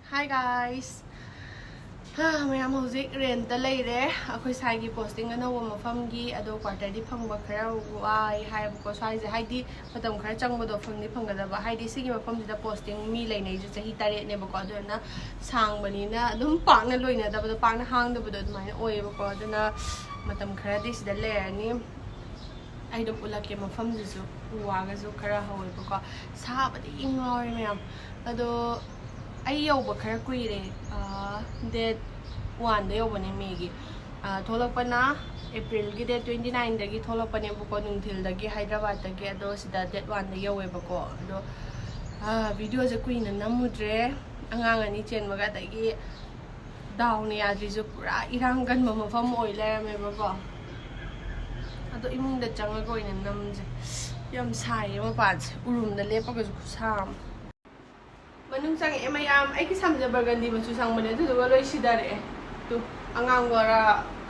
Hi guys. Mayam hojik rent ta leire akhoi sai gi posting anawa mafam gi ado quarter di phangba khara wai hai ko sai je haidi matam khara changbo do phangni phangada ba haidi sigi mafam da posting mi leinai je chahi tare ne ba ko do na sang bani na dum pang na loina da ba pang na hang da ba do mai oi ba ko do na matam khara di sida le ni ai do ulake mafam ju wa ga ju khara hoi ba ko sa ba di ingoi mayam ado ai yau ba khara kuire date 1 da yau bane megi tholakpana April gi date 29 dagi tholakpane buko nungthil dagi Hyderabad dagi ado sida date 1 da yau bako ado video je kuina namudre angang ani chen maga dagi down ya ju pura irang gan mafam oile me bako ado imung da changa ko ina namje yam sai ma pa urum da lepa ga sam Manung sang emayam ai ki samja burgundy machu sang mane tu ga loi sidare tu angang gora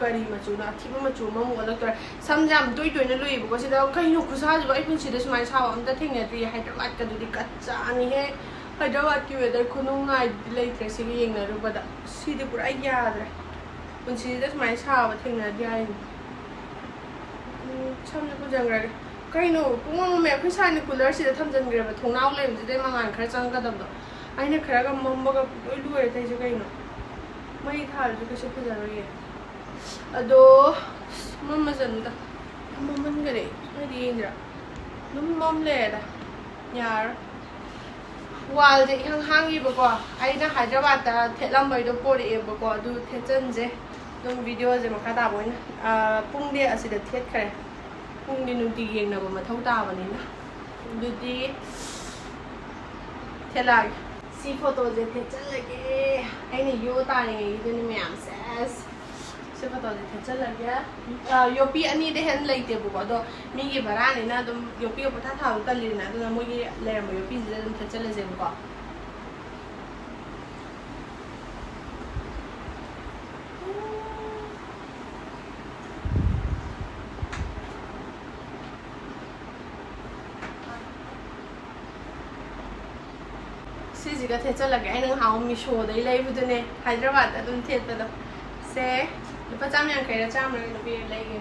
kari machu na thiba machu ma mo la tor samjam toi toi na loi bo sida kai no khusa ju ai pun sida smai saw am ta thengna tri Hyderabad ka dudi kacha ani he Hyderabad ki weather khunung ngai lai tre si yeng na ru bada sida pura ai ya dre pun sida smai saw thengna di ai samja ku jangra kai no pung me khu sai ni cooler sida thamjan gre ba thongnau le ji de mangan khara chang ka dam do aina khara ga momba ga loi luai tai je kai no mai thal ju ka se pujaro ye ado mamma janda mamman gare ai indra num mom le da yar wal je hang hang yi ba ko aina Hyderabad ta thelam bai do por e ba ko du thechen je dum video je ma ka da boina pung de asida thet khare pung di nung ti yeng na ba ma thau ta ba ni na du di thelag si photo je the chal lage aina yo ta ni du ni myam ses si photo je the chal lage yo pi ani de hen lai te bu ko do mi gi bara ni na dum yo pi ko tha tha ka li na du na mo gi le mo yo pi je dum the chal je bu ko Siga thecha lage ai nang haw mi show dai lai bu ne Hyderabad da dun thet da se lupa cham yang kai ra cham ra no bi lai ge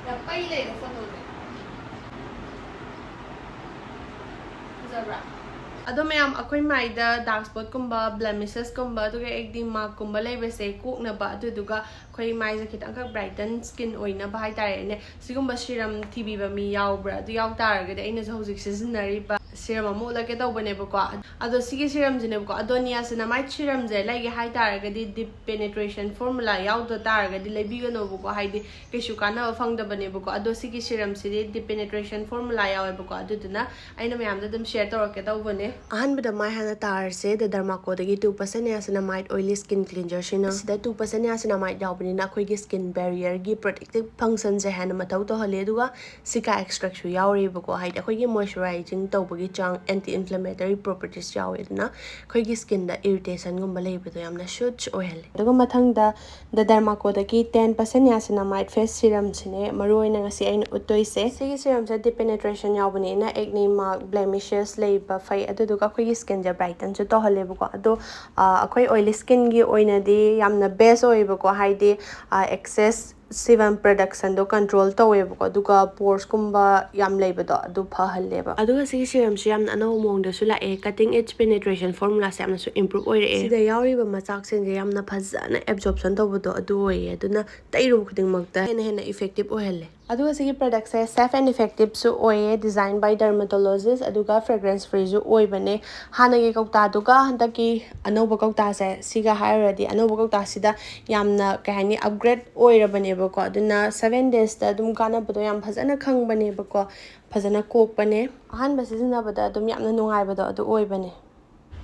ya pai lai da photo de zabra ado mayam akoi mai da dark spot kumba blemishes kumba to ge ekdi mark kumba lai be se kok na ba du duga khoi mai ja khitang ka brighten skin oina ba hai tare ne sigumba serum tv ba mi yaw bra du yaw tar ge de aina hojik seasonary ba serum amu la ke tau bane ba ko ado sigi serum jine ba ko adonia sina mai serum je lai ge hai tar ge di deep penetration formula yaw do tar ge di lai bi ga no ba ko hai di ke shu kana phang da bane ba ko ado sigi serum si di deep penetration formula yaw ba ko adu duna aina mayam da dum share tor ke tau bane ahan bada mai hana tar se the Derma Co dagi 2% niacinamide oily skin cleanser shina sida 2% niacinamide yaw bani na khoi gi skin barrier gi protective function je hana mathau to hale duga sika extract shu yawri ba ko hai da khoi gi moisturizing to gi chang anti inflammatory properties yawe na khoi gi skin da irritation gumba lei ba do yamna shoot oil duga mathang da the Derma Co dagi 10% niacinamide face serum chine maroi na ngasi ain utoi se sigi serum sa deep penetration yaw bani na acne mark blemishes lei ba fai adu duga khoi gi skin ja brighten chu to hale ba ko ado akhoi oily skin gi oina di yamna best oi ba ko hai di excess sebum production do control tawe ba duga pores kumba yam leiba do adu pha halle ba aduga si serum si yam ano mong da su la e cutting edge penetration formula se yamna su improve oi re sida yauri ba machak sen je yamna phajana absorption taw do adu oi aduna tairu khuding makta hena effective oi halle aduga si product se safe and effective su oi designed by dermatologists aduga fragrance free su oi bane hana ge kokta duga handaki anoba kokta se siga hairadi anoba kokta sida yamna kahani upgrade oi ra bane ko aduna 7 days da dum kana bado yam phajana khang bane ba ko phajana kok bane ahan ba sizna bada dum yamna nungai bado adu oi bane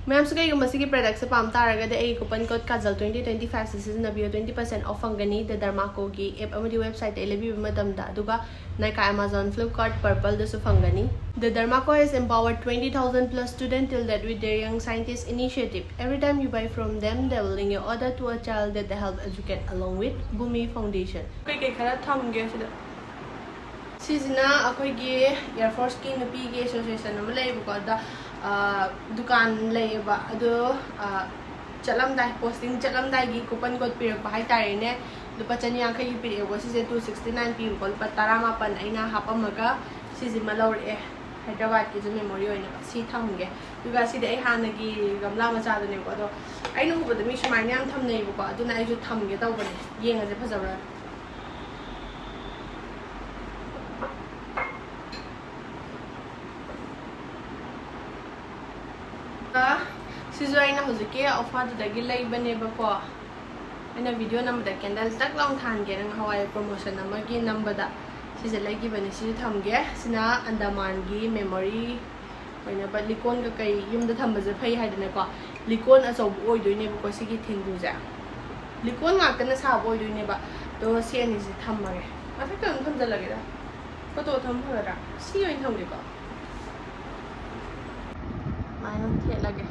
ma'am से कई मसी की product से palm तारगा दे ए coupon code काजल 2025 से season नबियो 20% of फंगनी the derma को की app अमदी website एलेबी मतम दा दुगा नाइका Amazon Flipkart Purple दसु फंगनी द डर्मा को has empowered 20,000 plus students till that with their young scientist initiative. Every time you buy from them they will link your order to a child that they help educate along with Bhumi Foundation. कई कई खरा थम गया सिदा सिजना अखोई की air force की नुपी की एसोसिएशन अम लेब को दा दुकान लेबा अदो ꯆꯠꯂꯝꯗꯥꯏ ꯄꯣꯁꯇꯤꯡ ꯆꯠꯂꯝꯗꯥꯏꯒꯤ ꯀꯨꯄꯟ ꯀꯣꯗ ꯄꯤꯔꯛꯄ ꯍꯥꯏꯇꯥꯔꯦꯅꯦ ꯂꯨꯄꯥ 150ꯒꯤ ꯄꯤꯔꯛꯑꯦꯕ ꯁꯤꯁꯦ 269 ꯄꯤꯕꯀꯣ ꯂꯨꯄा 18 ꯑꯩꯅ ꯍꯥꯞꯄꯝꯃꯒ ꯁꯤꯁꯤꯃ ꯂꯧꯔꯛꯑꯦ ꯍꯥꯏꯗ꯭ꯔꯕꯥꯗꯀꯤꯁꯨ ꯃꯦꯃꯣꯔꯤ ꯑꯣꯏꯅꯕ ꯁꯤ ꯊꯝꯒꯦ ꯑꯗꯨꯒ ꯁꯤꯗꯤ ꯑꯩ ꯍꯥꯟꯅꯒꯤ ꯒꯝꯂꯥ ꯃꯆꯥꯗꯨꯅꯦꯕꯀꯣ ꯑꯗꯣ ꯑꯩꯅ ꯎꯕꯗ ꯃꯤ ꯁꯨꯃꯥꯏꯅ ꯌꯥꯝ ꯊꯝꯅꯩꯕꯀꯣ ꯑꯗꯨꯅ ꯑꯩꯁꯨ ꯊꯝꯒꯦ ꯇꯧꯕꯅꯦ ꯌꯦꯡꯉꯁꯦ ꯐꯖꯕ꯭ꯔꯥ sizu aina hojike offer dagi leibane ko aina video namda candle tak long than ge nang hawai promotion namagi nambada sise legi bani si thamge sina andaman gi memory oina ba likon ga kai yumda thambaje phai haidane ko likon aso oi doine ko sigi thingu ja likon ngak na sa oi doine ba to se ni si thammage ata kan thamjalage da photo thamphara si oi thamge ko maino the lage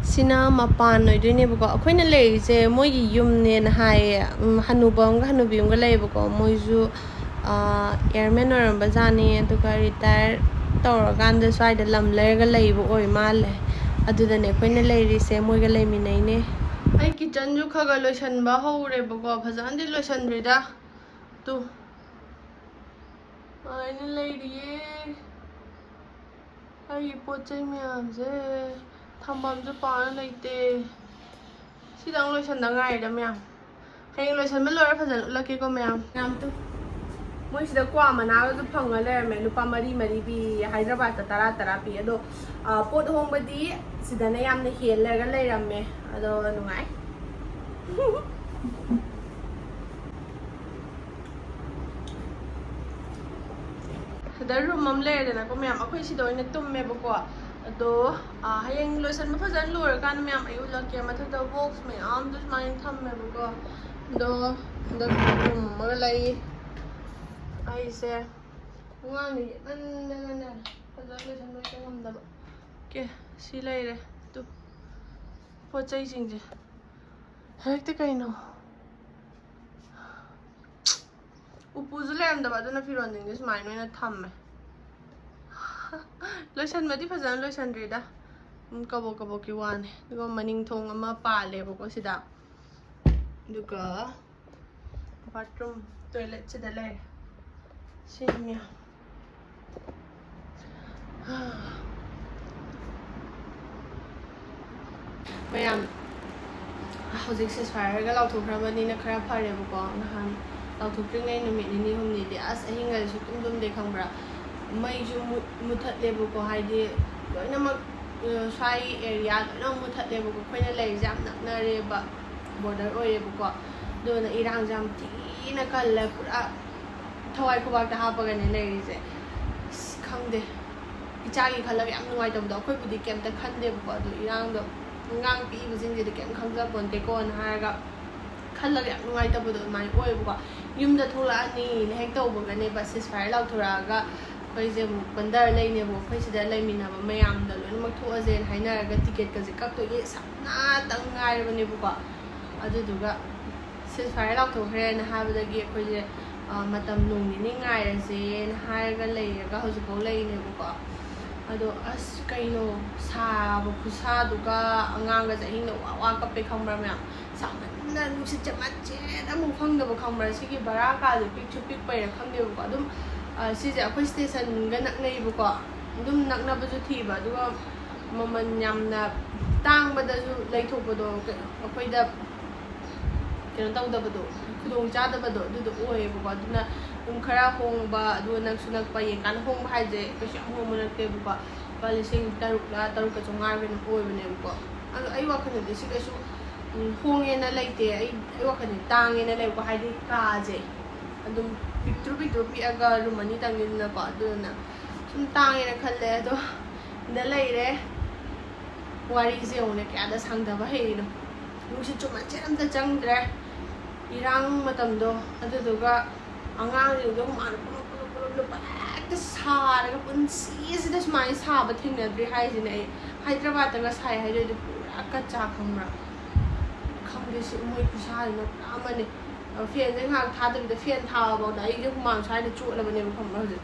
Sina mapan no dune buko akoina leise moigi yumne na hai hanubam ga hanubim ga lei buko moiju airman oramba jani aduga retire tawraganda swaida lam lerga leibu oi male adudane akoina leirise moiga leiminai ne ai kitchen ju khaga loisan ba hore buko phajandi loisandrida tu aina leiriye ai pochai myamje thambamju paana leite sidang loisan da ngai da myam heng loisan ba lora phajan ulake ko myam myam tu moi sida kwa mana ga phanga le me lupa mari mari bi Hyderabad ta tara pi ado pot hong badi sida na yam na hel le ga leiramme ado nungai daru mamle de na ko myam akhoi si doine tumme bako ado hayeng loisan ma phajan lor kan myam ayu lak ya matha da box me am dus main thamme bako do da malai ai se ngani nan phajan loisan loi ngam da ke si leire tu pochai jingje hekte kaino upuzu lem da baduna firon ding dis mai noina thamme loisan madi phajan loisan rida kabo ki wane dugo maning thong ama pale bako sida duga bathroom toilet sida le simya mayam hojik se fire ga lauthokhrabani na khara phare bako nahan lauthokringai numit ni humni de as ahinga su tumdum de khangbra mai ju muthat lebu ko haidi loina mak sai area loina muthat lebu ko khoina lei jam naknare ba border oye bu ko do na irang jam ti na kal pura Thawai khubakta happaga ne lei je khangde ichagi khalag yam nuai tabdo khoi budi kem ta khande bu ko do irang do ngang pi bujing je de kem khangja bonte ko na haga khalag yam nuai tabdo mai oye bu ko yumda thola ani ne hek tawba ne ba sis fire lauthuraga khoise bandar leine bo khoisida leiminaba mayamda loinak thoaje hainaraga ticket kaje kakto ye sapna tang ngai bane bu ko aduduga sis fire lauthokre na habadagi khoise matam nungni ni ngai raje na haraga leiraga hojiko leine bu ko ado as kaino saba khusa duga anganga jahingna wa kape khambra mya samna nusi chamache da mu phangda bu khambra sigi baraka de picchu pic pai ra khangde bu ko adum sije akhoi station ga naknai bu ko adum nakna bu ju thiba duga maman yamna tangbada ju leithokbado akhoi da keno tawdabado khudong chadabado du oye bu ko aduna khara hongba adu nak sunak pa yen kan hong haije kasi hong mo nakte bu ko palising taruk ka chongar ben oye bene bu ko ado ai wakhan de si kasu honge na laite ai wakhan tange na lai ko haidi ka je adum picture pi aga rumani tangin na ko aduna sum tange na khalle ado da leire wari je one kya da sangda ba he no nusi chuma cheram da changdre irang matamdo aduduga angang yudo man pulo pa saraga punsi sida smai saba thingnadri haijine ai Hyderabad ga sai haide pura ka cha khamra khamde si moi kusa na amane fan je ngak tha de fan tha ba da ai ju mang sai de chu la bane khamra je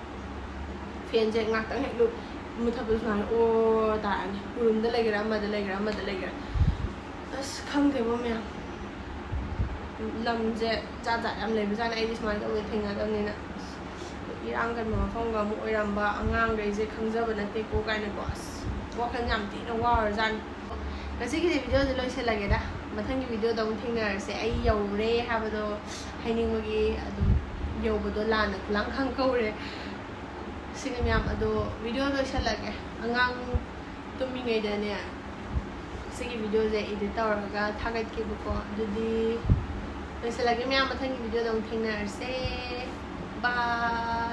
fan je ngak tang he lu ꯃꯨꯊꯠꯄꯗ ꯁꯨꯃꯥꯏꯅ or ꯇꯥꯔꯛꯑꯅꯤ ꯎꯔꯨꯝꯗ ꯂꯩꯒꯦꯔꯥ ꯑꯃꯗ ꯂꯩꯒꯦꯔꯥ ꯑꯃꯗ ꯂꯩꯒꯦꯔꯥ ꯑꯁ ꯈꯪꯗꯦꯕ ꯃꯌꯥꯝ ꯂꯝꯁꯦ ꯖꯥꯠ ꯖꯥꯠ ꯌꯥꯝ ꯂꯩꯕꯖꯥꯠꯅꯤ ꯑꯩꯗꯤ ꯁꯨꯃꯥꯏꯅ ꯇꯧꯕꯗ ꯊꯦꯡꯅꯗꯕꯅꯤꯅ ꯏꯔꯥꯡ ꯀꯟꯕ ꯃꯐꯝꯒ ꯑꯃꯨꯛ ꯑꯣꯏꯔꯝꯕ ꯑꯉꯥꯡꯈꯩꯁꯦ ꯈꯪꯖꯕ ꯅꯠꯇꯦꯀꯣ ꯀꯥꯏꯅꯀꯣ ꯑꯁ ꯋꯥꯈꯜ ꯌꯥꯝ ꯊꯤꯅ ꯋꯥꯔꯖꯥꯠꯅꯤ ꯉꯁꯤꯒꯤꯗꯤ ꯚꯤꯗꯤꯑꯣꯁꯦ ꯂꯣꯏꯁꯤꯜꯂꯒꯦꯗ ꯃꯊꯪꯒꯤ ꯚꯤꯗꯤꯑꯣꯗ ꯑꯃꯨꯛ ꯊꯦꯡꯅꯔꯁꯦ ꯑꯩ ꯌꯧꯔꯦ ꯍꯥꯏꯕꯗꯣ ꯍꯥꯏꯅꯤꯡꯕꯒꯤ ꯑꯗꯨꯝ ꯌꯧꯕꯗꯣ ꯂꯥꯟꯅ ꯈꯨꯂꯥꯡꯈꯥꯡ ꯀꯧꯔꯦ ꯁꯤꯅꯤ ꯃꯌꯥꯝ ꯑꯗꯣ ꯚꯤꯗꯤꯑꯣ ꯂꯣꯏꯁꯤꯜꯂꯒꯦ ꯑꯉꯥꯡ ꯇꯨꯝꯃꯤꯉꯩꯗꯅꯦ ꯁꯤꯒꯤ ꯚꯤꯗꯤꯑꯣꯁꯦ ꯏꯗꯤꯠ ꯇꯧꯔꯒ ꯊꯥꯒꯠꯀꯦꯕꯀꯣ ꯑꯗꯨꯗꯤ ꯂꯣꯏꯁꯤꯜꯂꯒꯦ ꯃꯌꯥꯝ ꯃꯊꯪꯒꯤ ꯚꯤꯗꯤꯑꯣꯗ ꯑꯃꯨꯛ ꯊꯦꯡꯅꯔꯁꯦ ꯕꯥꯏ